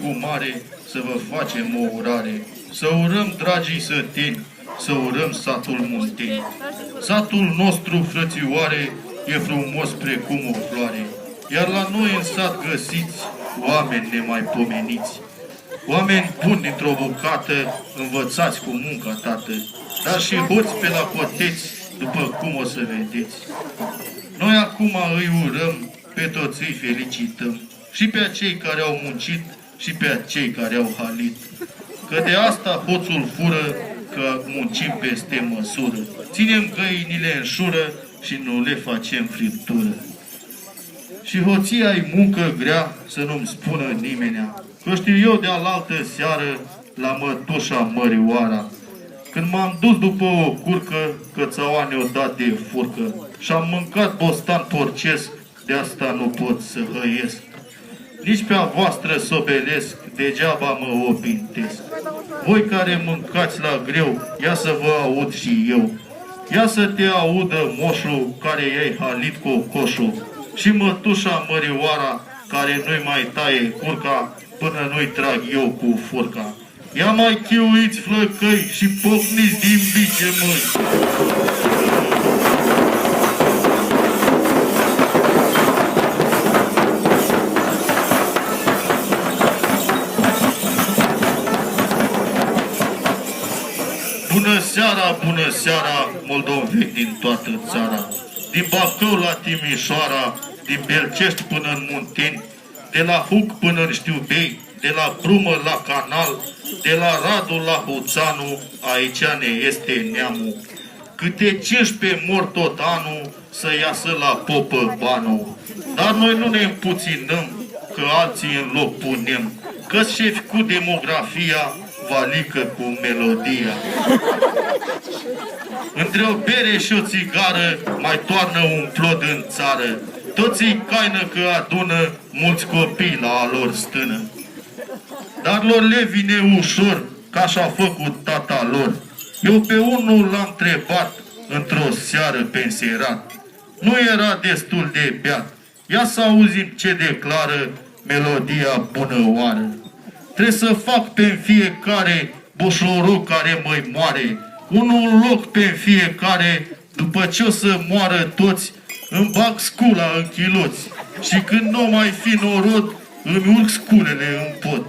cu mare să vă facem o urare. Să urăm, dragii săteni, să urăm satul Munteni. Satul nostru, frățioare, e frumos precum o floare. Iar la noi în sat găsiți oameni nemaipomeniți. Oameni buni dintr-o bucată, învățați cu munca, tată, dar și hoți pe la coteți, după cum o să vedeți. Noi acum îi urăm, pe toți îi felicităm, și pe acei care au muncit, și pe acei care au halit. Că de asta hoțul fură, că muncim peste măsură. Ținem găinile în șură și nu le facem friptură. Și hoția-i muncă grea, să nu-mi spună nimenea, că știu eu de alaltă seară la mătușa Mărioara, când m-am dus după o curcă, că țaua ne-o dat de furcă, și-am mâncat bostan porcesc, de asta nu pot să hăiesc. Nici pe-a voastră sobelesc, degeaba mă opintesc. Voi care mâncați la greu, ia să vă aud și eu. Ia să te audă moșul care i-ai halit cocoșul și mătușa Mărioara care nu-i mai taie curca până nu-i trag eu cu furca. Ia mai chiuiți flăcăi și pocniți din bice, măi! Bună seara, moldoveni din toată țara, din Bacău la Timișoara, din Belcești până în Munteni, de la Huc până în Știubei, de la Brumă la Canal, de la Radu la Huțanu, aici ne este neamul. Câte 15 mor tot anul să iasă la popă banul. Dar noi nu ne împuținăm, că alții în loc punem, că-s șefi cu demografia, valică cu melodia. Între o bere și o țigară mai toarnă un plod în țară. Toți-i caină că adună mulți copii la a lor stână. Dar lor le vine ușor, că așa a făcut tata lor. Eu pe unul l-am întrebat într-o seară penserat. Nu era destul de beat. Ia să auzim ce declară melodia bună oară. Trebuie să fac pe fiecare boșorul care mă-i moare, unul loc pe fiecare, după ce o să moară toți, îmi bag scula în chiloți și când nu mai fi norod, îmi urc sculele în pot.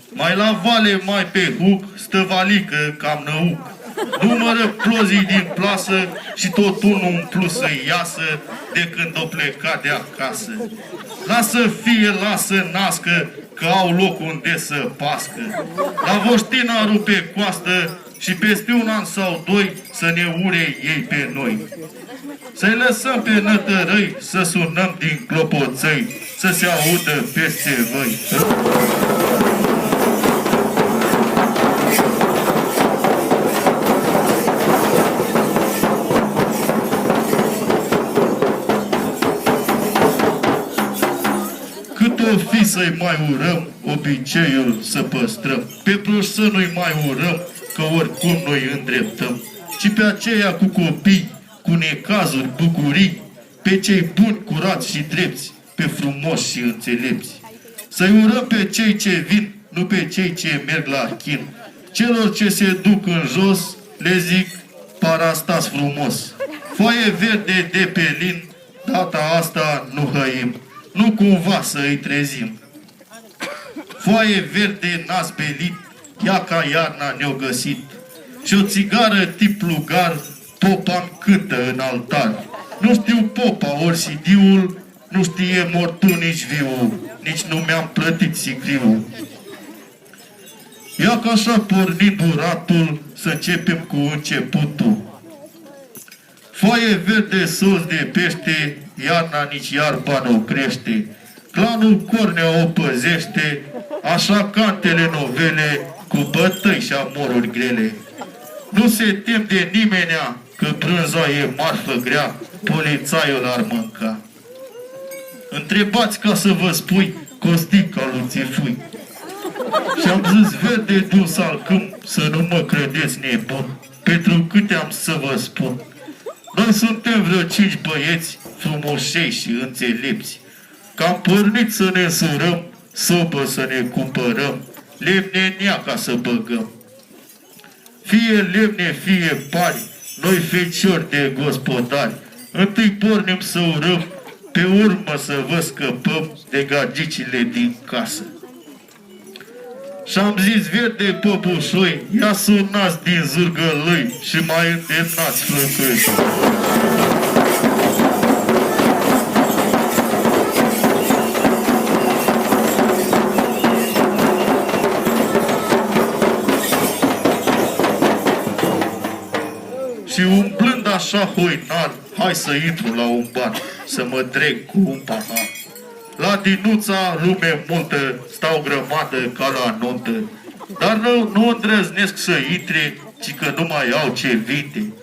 Mai la vale, mai pe huc, stă valică cam năuc. Numără plozii din plasă și tot unul în plus să iasă de când o pleca de acasă. Lasă fie, lasă nască, că au loc unde să pască. La Voștina rupe coastă și peste un an sau doi să ne ure ei pe noi. Să-i lăsăm pe nătărăi, să sunăm din clopoțăi, să se audă peste voi. O fi să-i mai urăm, obiceiul să păstrăm. Pe proști să nu-i mai urăm, că oricum noi îndreptăm. Ci pe aceia cu copii, cu necazuri, bucurii, pe cei buni, curați și drepți, pe frumoși și înțelepți. Să-i urăm pe cei ce vin, nu pe cei ce merg la chin. Celor ce se duc în jos, le zic, parastas frumos. Foaie verde de pelin, data asta nu hăim. Nu cumva să îi trezim. Foaie verde n-ați belit, ea ca iarna ne-o găsit. Și o țigară tip lugar, popa-mi cântă în altar. Nu știu popa ori sidiul, nu știe mortul nici viul, nici nu mi-am plătit sicriul. Ia că așa porni duratul, să începem cu începutul. Foaie verde sos de pește, iarna nici iarba nu crește. Clanul Cornea o păzește, așa ca telenovele, cu bătăi și amoruri grele. Nu se tem de nimenea, că brânza e marfă grea, polițaiul ar mânca. Întrebați ca să vă spui, Costica lui Țifui. Și-am zis verde dun salcâm, să nu mă credeți nebun, pentru câte am să vă spun. Noi suntem vreo 5 băieți, frumoșei și înțelepți, că am pornit să ne însurăm sobă să ne cumpărăm, lemne în ea ca să băgăm. Fie lemne, fie pari, noi feciori de gospodari, întâi pornim să urăm, pe urmă să vă scăpăm de gagicile din casă. Și-am zis verde popușoi, ia sunați din zârgălăi și mai îndemnați flăcăi. Și umblând așa hoinar, hai să intru la un bar, să mă dreg cu un pahar. La dinuța lume multă, stau grămadă ca la nuntă, dar nu îndrăznesc să intre, ci că nu mai au ce vinte.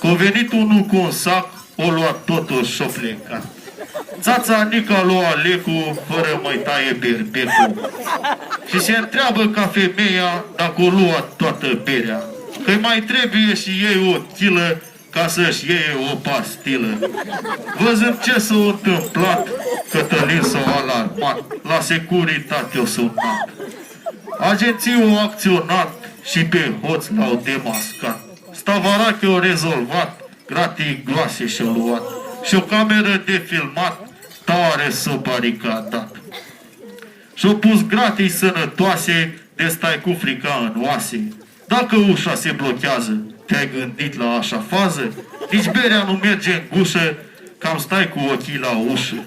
Că-o venit unul cu un sac, o luat totul și-o plecat. Țața Nica lua Alecu, fără mai taie berbecul. Și se întreabă ca femeia dacă o lua toată berea, că mai trebuie și ei o chilă ca să-și iei o pastilă. Văzând ce s-a întâmplat, Cătălin s-a alarmat, la securitate o sunat. Agenții au acționat și pe hoț l-au demascat. Stavarache au rezolvat, gratii gloase și-au luat și o cameră de filmat tare s-a baricadat. Și-au pus gratii sănătoase de stai cu frica în oase. Dacă ușa se blochează, te-ai gândit la așa fază? Nici berea nu merge în gușă, cam stai cu ochii la ușă.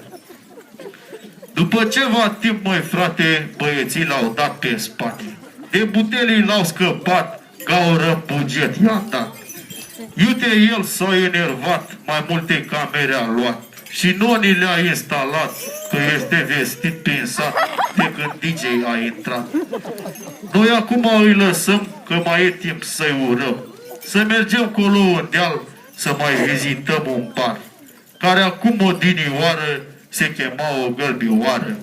După ceva timp, măi frate, băieții l-au dat pe spate. De butelii l-au scăpat, gaură buget i-a dat. Iute el s-a enervat, mai multe camere a luat și noni le-a instalat, că este vestit prin sat de când DJ a intrat. Noi acum îi lăsăm, că mai e timp să-i urăm, să mergem colo în deal, să mai vizităm un bar, care acum odinioară se chema o gălbioară.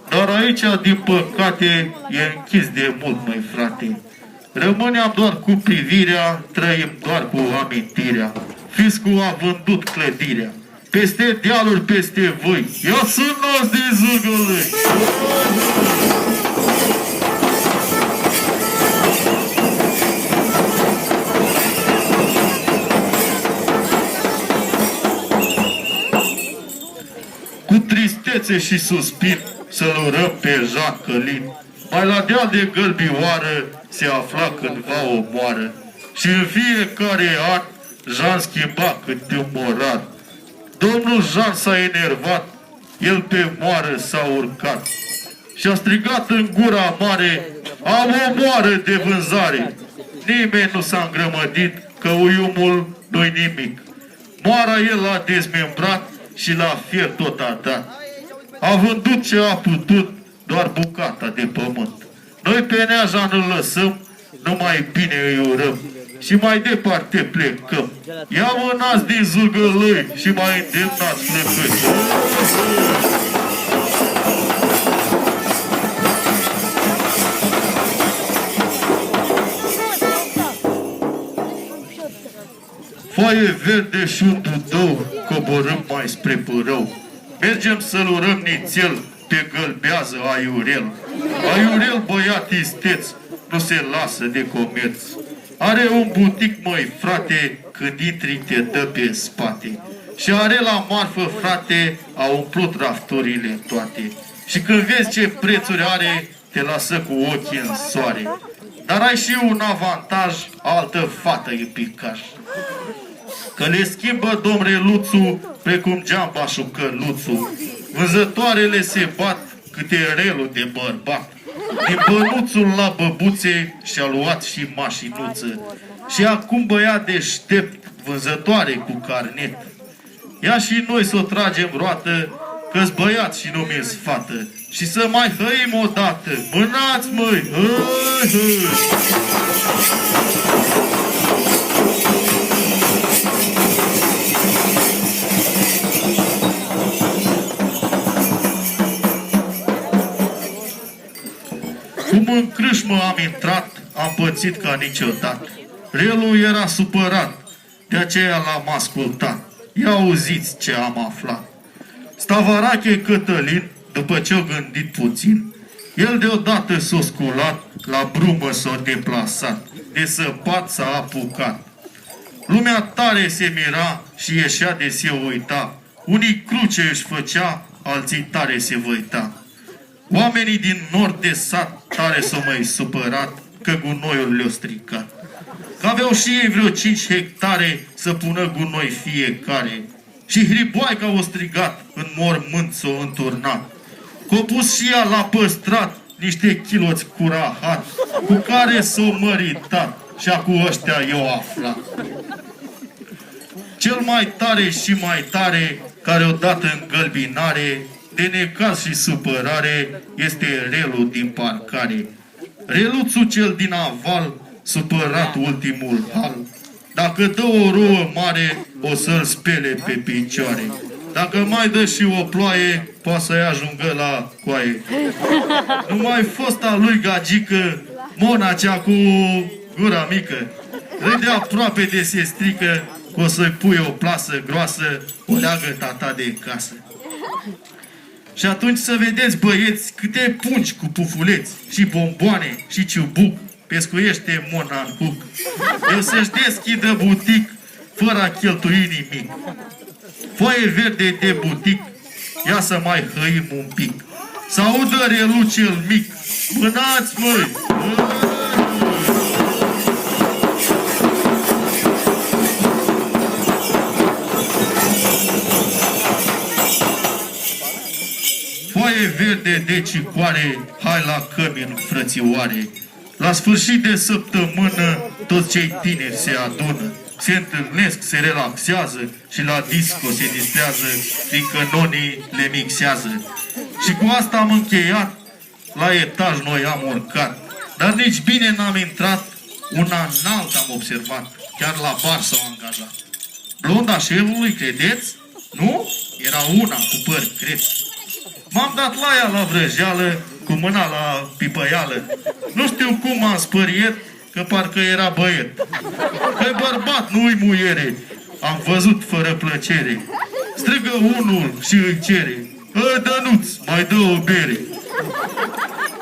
Dar aici, din păcate, e închis de mult, măi frate. Rămâneam doar cu privirea, trăim doar cu amintirea. Fiscul a vândut clădirea, peste dealuri, peste voi. Ia sunați din zârgălăi! Cu tristețe și suspin să-l urăm pe Jean Călin. Mai la deal de gălbioară se afla cândva o moară și în fiecare an Jean schimba câte un morar. Domnul Jean s-a enervat, el pe moară s-a urcat și a strigat în gura mare, am o moară de vânzare. Nimeni nu s-a îngrămădit că uiumul nu-i nimic. Moara el a dezmembrat și la fier tot a dat. A vândut ce a putut, doar bucata de pământ. Noi pe Neaja nu lăsăm, numai bine îi urăm și mai departe plecăm. Ia mânați din zârgălăi și mai îndemnați flăcăi. Foaie verde și un dudău, coborâm mai spre Părău. Mergem să-l urăm nițel, pe gălbează aiurel. Aiurel, băiat isteț, nu se lasă de comerț. Are un butic, măi frate, când intri te dă pe spate. Și are la marfă, frate, a umplut rafturile toate. Și când vezi ce prețuri are, te lasă cu ochii în soare. Dar ai și un avantaj, altă fată e picaș. Că le schimbă domn Reluțu, precum geambașul Căluțu. Vânzătoarele se bat câte relul de bărbat. Din bănuțul la băbuțe și-a luat și mașinuță. Și acum băiat deștept, vânzătoare cu carnet. Ia și noi să o tragem roată, că-s băiat și nu mi-s fată. Și să mai hăim odată. Mânați, măi! Hăi, hăi! Cum în crâșmă am intrat, am pățit ca niciodată. Relul era supărat, de aceea l-am ascultat. Ia auziți ce am aflat. Stavarache Cătălin, după ce-o gândit puțin, El deodată s-a sculat, la brumă s-a deplasat, de săpat s-a apucat. Lumea tare se mira și ieșea de se uita. Unii cruce își făcea, alții tare se văita. Oamenii din nord de sat tare s-au mai supărat, că gunoiul le-a stricat. Că aveau și ei vreo 5 hectare să pună gunoi fiecare. Și hriboaica o strigat, în mormânt s-o înturnat. Că-o pus și ea la păstrat niște chiloți cu rahat, cu care s-o măritat și acu ăștia eu aflat. Cel mai tare și mai tare, care odată în gălbinare, de necaz și supărare, este relul din parcare. Reluțul cel din aval, supărat ultimul hal, dacă dă o rouă mare, o să-l spele pe picioare. Dacă mai dă și o ploaie, poate să-i ajungă la coaie. Numai fosta lui gagică, Mona cea cu gura mică, râde aproape de se strică, că o să-i pui o plasă groasă, o leagă tata de casă. Și atunci să vedeți, băieți, câte pungi cu pufuleți și bomboane și ciubuc pescuiește Mona în cuc. El să-și deschidă butic fără a cheltui nimic. Foaie verde de butic, ia să mai hăim un pic. S-audă relul cel mic, mânați, măi! Foaie verde de cicoare, hai la cămin, frățioare. La sfârșit de săptămână, toți cei tineri se adună, se întâlnesc, se relaxează și la disco se distrează, fiindcă nonii le mixează. Și cu asta am încheiat, la etaj noi am urcat, dar nici bine n-am intrat, una înalt am observat, chiar la bar s-au angajat. Blonda șefului, credeți? Nu? Era una cu păr creți. M-am dat la ea la vrăjeală, cu mâna la pipăială. Nu știu cum m-am spăriet, că parcă era băiet. Că-i bărbat, nu-i muiere. Am văzut fără plăcere. Strigă unul și îi cere: Dănuț, mai dă o bere.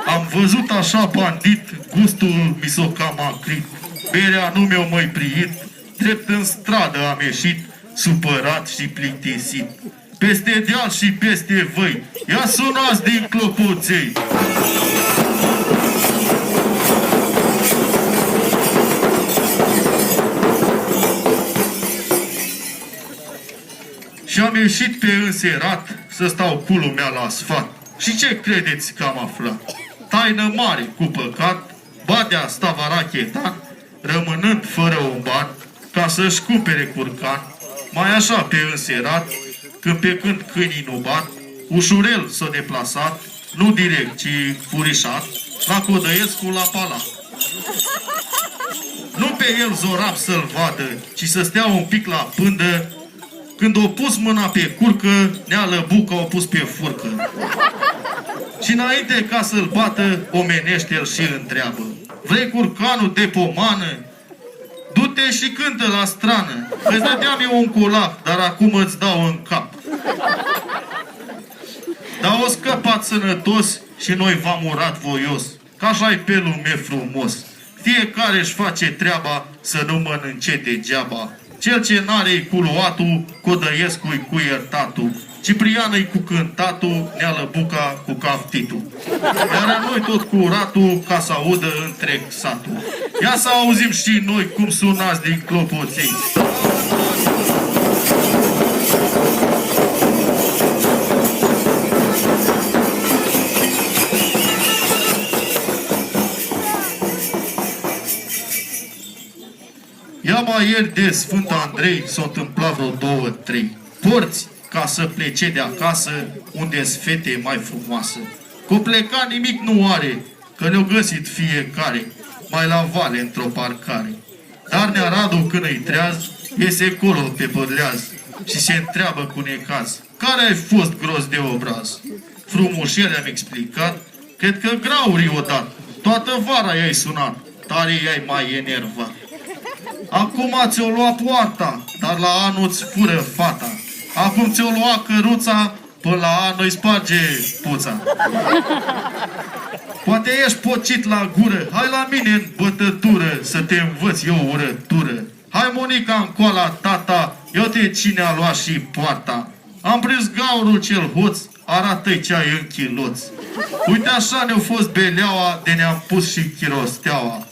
Am văzut așa bandit, gustul mi s-o cam acrit. Berea nu mi-o mai priit, drept în stradă am ieșit, supărat și plictisit. Peste deal și peste văi, ia sunați din clopoței! Și am ieșit pe înserat să stau cu lumea la sfat. Și ce credeți că am aflat? Taină mare cu păcat, Badea stava rachetan, rămânând fără un ban, ca să-și cumpere curcan, mai așa pe înserat, când pe când câinii nu bat, ușurel s-a deplasat, nu direct, ci furișat, la Codăiescu la palat. Nu pe el zorab să-l vadă, ci să stea un pic la pândă. Când o pus mâna pe curcă, Nea Lăbucă o pus pe furcă. Și înainte ca să-l bată, omenește-l și întreabă: vrei curcanul de pomană? Du-te și cântă la strană. Îți dădeam eu un colac, dar acum îți dau în cap. Dar o scăpat sănătos și noi v-am urat voios, că așa-i pe lume frumos. Fiecare își face treaba, să nu mănânce degeaba. Cel ce n-are-i cu luatul, Codăiescu-i cu iertatul, Cipriană-i cu cântatul, Nea Lăbuca cu caftitul. Iar noi tot cu uratul, ca să audă întreg satul. Ia să auzim și noi cum sunați din clopoței. Ia mai ieri de Sfânt Andrei s-o întâmplat vreo 2-3. Porți ca să plece de acasă, unde-s fete mai frumoasă. Că pleca nimic nu are, că le-o găsit fiecare, mai la vale într-o parcare. Dar Nea Radu când îi treaz, iese colo pe pădleaz și se întreabă cu necaz: care ai fost gros de obraz? Frumușele am explicat, cred că grauri odată, toată vara i-ai sunat, tare i-ai mai enervat. Acum ți-o lua poarta, dar la anul îți fură fata. Acum ți-o lua căruța, până la anul îi sparge puța. Poate ești pocit la gură, hai la mine în bătătură, să te învăț eu urătură. Hai, Monica, încoala tata, iau-te cine a luat și poarta. Am prins gaurul cel hoț, arată-i ce ai în chiloț. Uite așa ne-a fost beleaua, de ne-am pus și chirosteaua.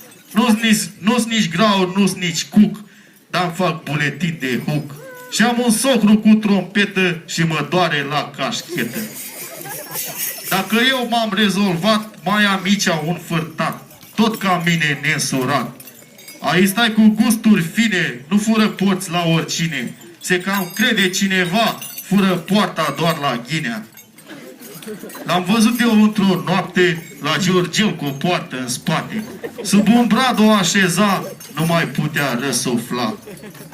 Nu-s nici graur, nu-s nici cuc, dar-mi fac buletin de huc. Și am un socru cu trompetă și mă doare la cașchetă. Dacă eu m-am rezolvat, mai am aici un fârtat, tot ca mine neînsurat. Aici stai cu gusturi fine, nu fură porți la oricine. Se cam crede cineva, fură poarta doar la ghinea. L-am văzut eu într-o noapte la Georgiu cu o poartă în spate. Sub un brad o așeza, nu mai putea răsufla.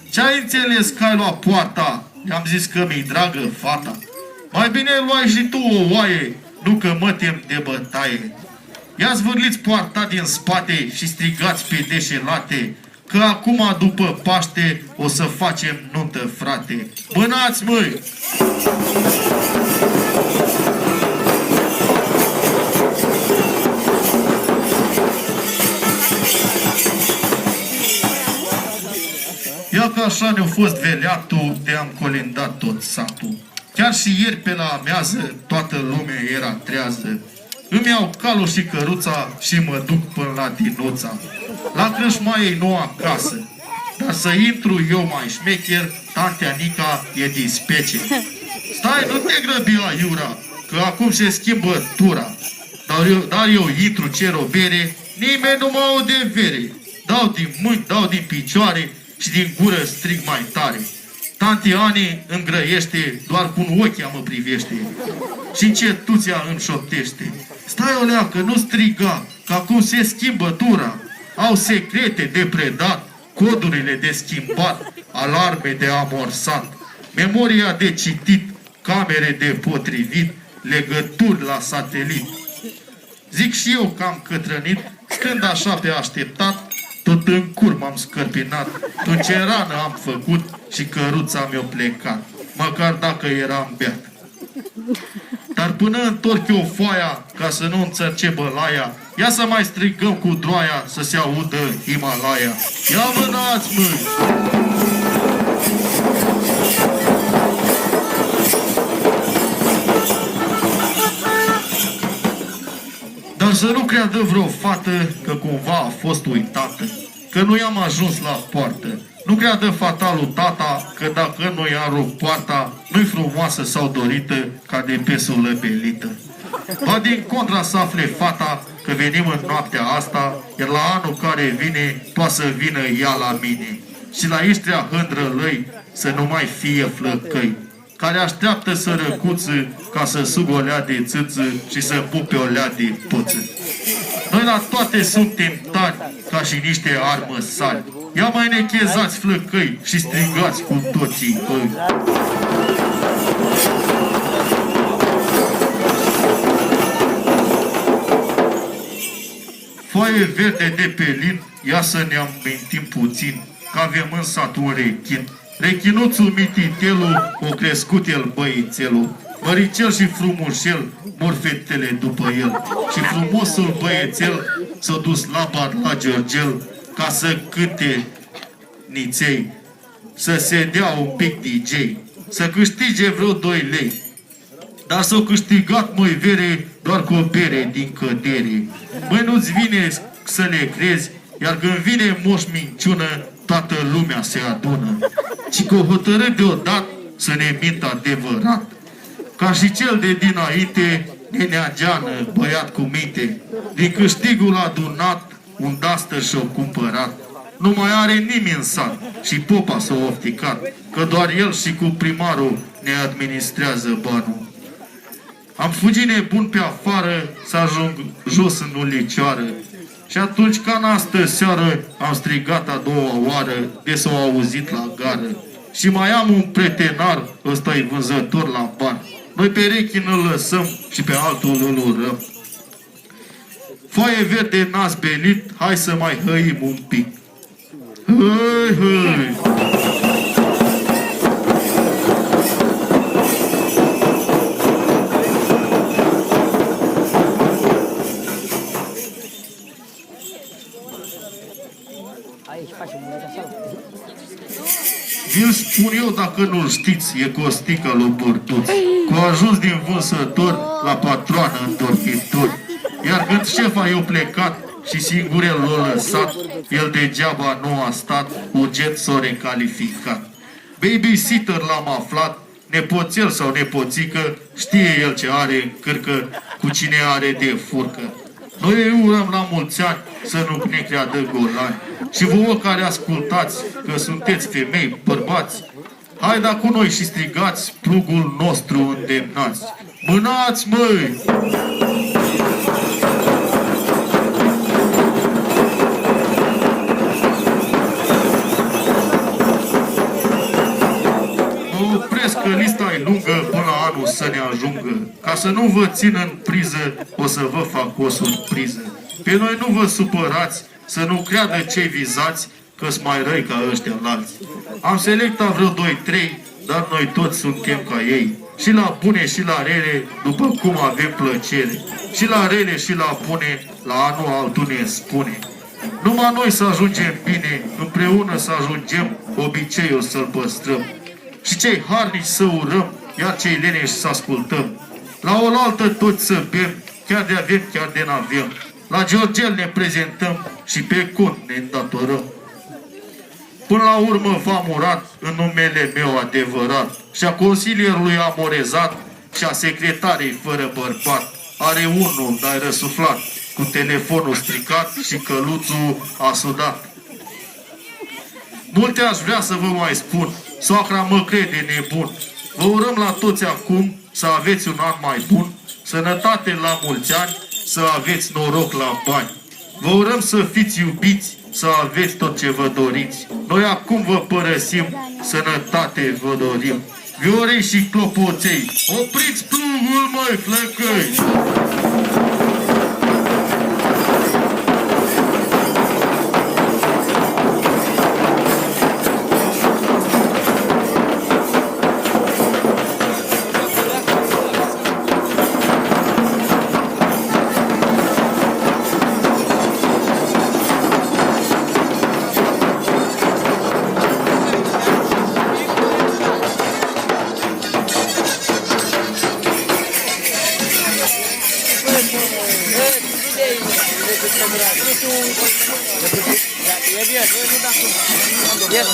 Ce-ai înțeles că ai luat poarta? I-am zis că mi-i dragă fata. Mai bine luai și tu o oaie, nu că mă tem de bătaie. Ia zvârliți poarta din spate și strigați pe deșelate, că acum după Paște o să facem nuntă, frate. Mânați, măi! Ia că așa ne-a fost veleatul, de-am colindat tot satul. Chiar și ieri pe la amiază, toată lumea era trează. Îmi iau calul și căruța și mă duc până la Dinuța. La crâșmaie nu acasă, dar să intru eu mai șmecher, tantea Nica e din specie. Stai, nu te grăbi, aiura, că acum se schimbă tura. Dar eu intru, cer o bere, nimeni nu mă aude vere. Dau din mâini, dau din picioare și din gură strig mai tare. Tanti Ani îmi grăiește, doar cu un ochi mă privește. Și încetuția îmi șoptește. Stai, o leacă, nu striga, că acum se schimbă tura. Au secrete de predat, codurile de schimbat, alarme de amorsat, memoria de citit, camere de potrivit, legături la satelit. Zic și eu că am cătrănit, când așa pe așteptat, tot în cur m-am scărpinat, în ce rană am făcut și căruța mi-a plecat, măcar dacă eram beat. Dar până întorc eu foaia, ca să nu înțărce bălaia, ia să mai strigăm cu droaia, să se audă Himalaya. Ia mânați, mâini! Dar să nu creadă vreo fată că cumva a fost uitată, că nu i-am ajuns la poartă. Nu creadă fata lui tata că dacă nu i-a rupt poarta, nu-i frumoasă sau dorită ca de pesul lăbelită. Ba din contra să afle fata că venim în noaptea asta, iar la anul care vine poate să vină ea la mine. Și la Iștrea hândră lăi să nu mai fie flăcăi, care așteaptă sărăcuță ca să sug o lea de țâță și să pupe o lea de poță. Noi la toate suntem tari ca și niște armăsari. Ia mai nechezați flăcăi și strigați cu toții băi. Foaie verde de pelin, ia să ne amintim puțin, că avem în sat un rechin. Rechinuțul mititelul, o crescut el băiețelul, măricel și frumușel, mor fetele după el. Și frumosul băiețel s-a dus la bar la Georgel, ca să cânte niței, să se dea un pic DJ, să câștige vreo 2 lei. Dar s-a câștigat, măi vere, doar cu o bere din cădere. Măi, nu-ți vine să le crezi, iar când vine moș minciună, toată lumea se adună. Ci că o hotărât deodată să ne mint adevărat, ca și cel de dinainte, nenea Geană, băiat cu minte, din câștigul adunat, un dastă și-o cumpărat. Nu mai are nimeni în sat și popa s-a ofticat, că doar el și cu primarul ne administrează banul. Am fugit nebun pe afară să ajung jos în ulicioară și atunci ca în astă seară am strigat a doua oară de s-o auzit la gară. Și mai am un pretenar, ăsta-i vânzător la bar. Noi pe rechin îl lăsăm și pe altul îl urăm. Foaie verde n-ați belit, hai să mai hăim un pic. Hăi, hăi! Vi-l spun eu dacă nu-l știți, e Costică lui Bârtuț. Că a ajuns din vânzător la patroană întorchitor. Iar când șefa i-a plecat și singur el l-a lăsat, el degeaba nu a stat, urgent s-a recalificat. Babysitter l-am aflat, nepoțel sau nepoțică, știe el ce are în cârcă, cu cine are de furcă. Noi îi urăm la mulți ani să nu ne creadă golani. Și vouă care ascultați că sunteți femei, bărbați, hai da cu noi și strigați plugul nostru îndemnați. Mânați, măi! Mă opresc că lista e lungă până la anul să ne ajungă. Ca să nu vă țin în priză, o să vă fac o surpriză. Pe noi nu vă supărați, să nu creadă cei vizați că-s mai răi ca ăștia alți. Am selectat vreo 2-3, dar noi toți suntem ca ei. Și la bune și la rele, după cum avem plăcere. Și la rele și la bune, la anul altul ne spune. Numai noi să ajungem bine, împreună să ajungem, obiceiul să-l păstrăm. Și cei harnici să urăm, iar cei leneși să ascultăm. La oaltă toți să bem, chiar de avem, chiar de n-avem. La Georgel ne prezentăm și pe cont ne îndatorăm. Până la urmă v-am urat în numele meu adevărat și a consilierului amorezat și a secretarei fără bărbat. Are unul, dar răsuflat, cu telefonul stricat și căluțul a sudat. Multe aș vrea să vă mai spun, soacra mă crede nebun. Vă urăm la toți acum să aveți un an mai bun, sănătate la mulți ani, să aveți noroc la bani. Vă urăm să fiți iubiți, să aveți tot ce vă doriți. Noi acum vă părăsim, sănătate vă dorim. Viorei și clopoței, opriți plugul, măi, flăcăi! Yes,